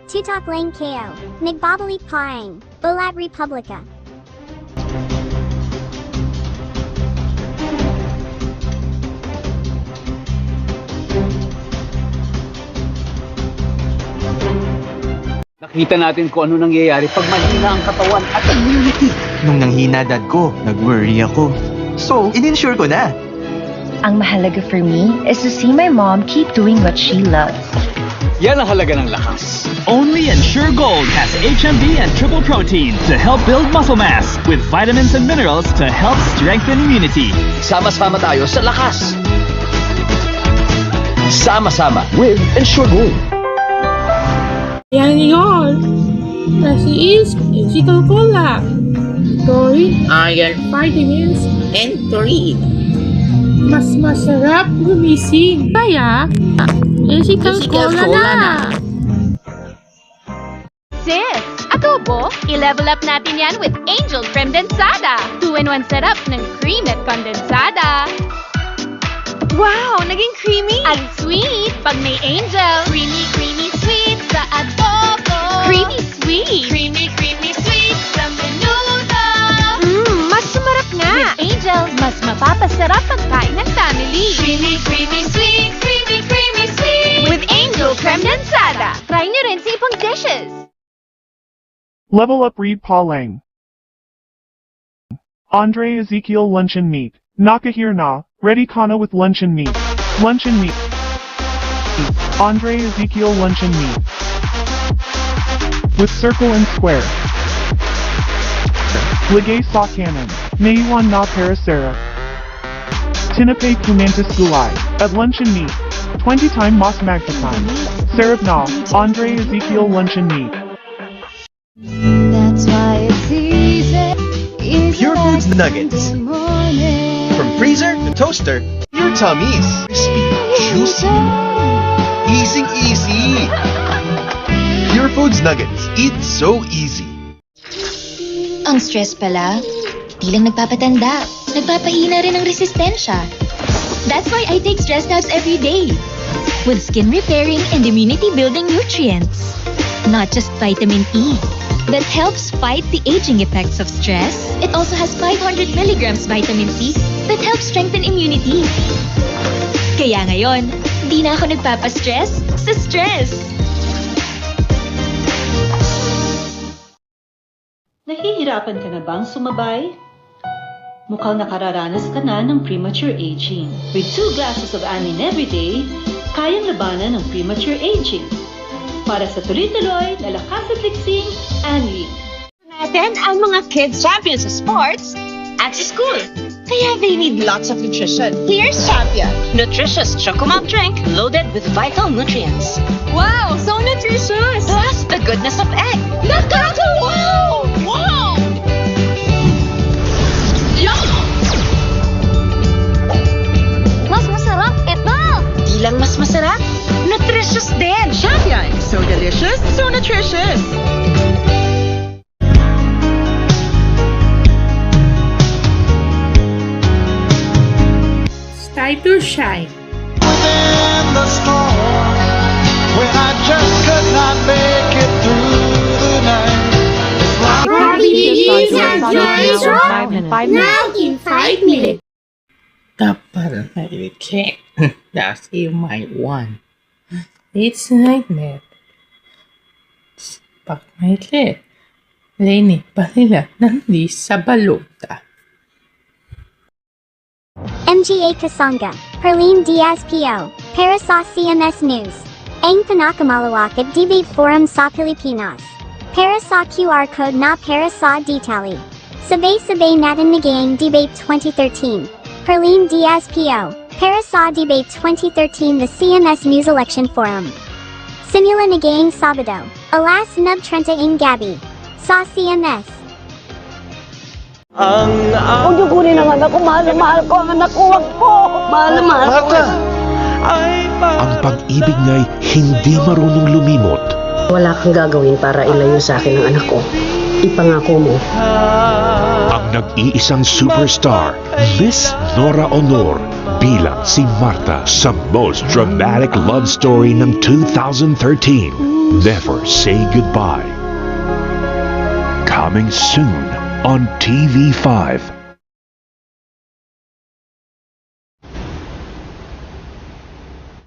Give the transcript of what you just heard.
Tutok Lang KO, Nagbabalik Paang, Bulat Republica. Nakita natin kung ano nangyayari pag mahina ang katawan at immunity. Nung nanghina dad ko, nag-worry ako. So, in-insure ko na. Ang mahalaga for me is to see my mom keep doing what she loves. Yan ang halaga ng lakas. Only Ensure Gold has HMB and triple protein to help build muscle mass with vitamins and minerals to help strengthen immunity. Sama-sama tayo sa lakas. Sama-sama with Ensure Gold. Yan yun. Kasi is Coca-Cola. Taurine, iron, vitamins, and taurine. Mas masarap gumising. Kaya, Coca-Cola na. Sis, adobo, i-level up natin yan with Angel Condensada. 2-in-1 setup ng cream at condensada. Wow, naging creamy at sweet pag may Angel. Creamy, creamy, sweet sa adobo. Creamy, sweet. Creamy, creamy, sweet sa menudo. Mas sumarap nga. With Angel, mas mapapasarap ang kain ng family. Creamy, creamy, sweet. Creamy, creamy, sweet. With Angel Condensada. Try nyo rin sa ibang dishes. Level Up Reed Pauling. Andre Ezekiel Luncheon Meat. Nakahir na, ready kana with luncheon meat. Luncheon meat. Andre Ezekiel Luncheon Meat. With circle and square. Ligay sa cannon. Mayuan na parasera. Tinape kumantis gulay. At luncheon meat. 20 time mas magpatime. Sarap na, Andre Ezekiel Luncheon Meat. That's why it's easy. Pure Foods Nuggets. From freezer to toaster, your tummy's crispy, juicy, easy. Pure Foods Nuggets. Eat so easy. Ang stress pala, di lang nagpapatanda, nagpapahina rin ng resistensya. That's why I take stress tabs every day. With skin repairing and immunity building nutrients. Not just vitamin E. That helps fight the aging effects of stress. It also has 500 milligrams vitamin C that helps strengthen immunity. Kaya ngayon, di na ako nagpapastress sa stress. Nahihirapan ka na bang sumabay? Mukhang nakararanas ka na ng premature aging. With 2 glasses of Anin every day, kayang labanan ng premature aging. Para sa tuloy-tuloy na lakas at liksing, Anli. Natin ang mga kids champions sa sports at sa school. Kaya they need lots of nutrition. Here's Champion. Nutritious Chocomilk drink loaded with vital nutrients. Wow, so nutritious! Plus the goodness of egg. Nakaka-wow! Wow! Yum! Mas masarap ito! Di lang mas masarap, nutritious din. Champion. So delicious, so nutritious. It's time to shine. Within the storm, when I just could not make it through the night. Now in 5 minutes. Dapat naikik. That's my one. It's nightmare. Pag naikik. Leni, palila, nandi sa baluta. MGA Kasanga, Perlene Diaz PO, para sa CMS News. Ang pinakamalawak at debate forum sa Pilipinas. Para sa QR code na para sa detalye. Sabay-sabay natin naging debate 2013. Perlene Diaz PO, para sa debate 2013 the CMS News Election Forum. Simula naging Sabado, alas 9:30 gabi. Sa CMS. Huwag niyo kunin ang anak ko. Mahal na mahal ko ang anak ko. Huwag po. Mahal na mahal ko. Ang pag-ibig niya'y hindi marunong lumimot. Wala kang gagawin para ilayo sa akin ang anak ko. Ipangako mo. Ang nag-iisang superstar, Miss Nora Honor, bilang si Marta sa most dramatic love story ng 2013. Never Say Goodbye. Coming soon on TV5.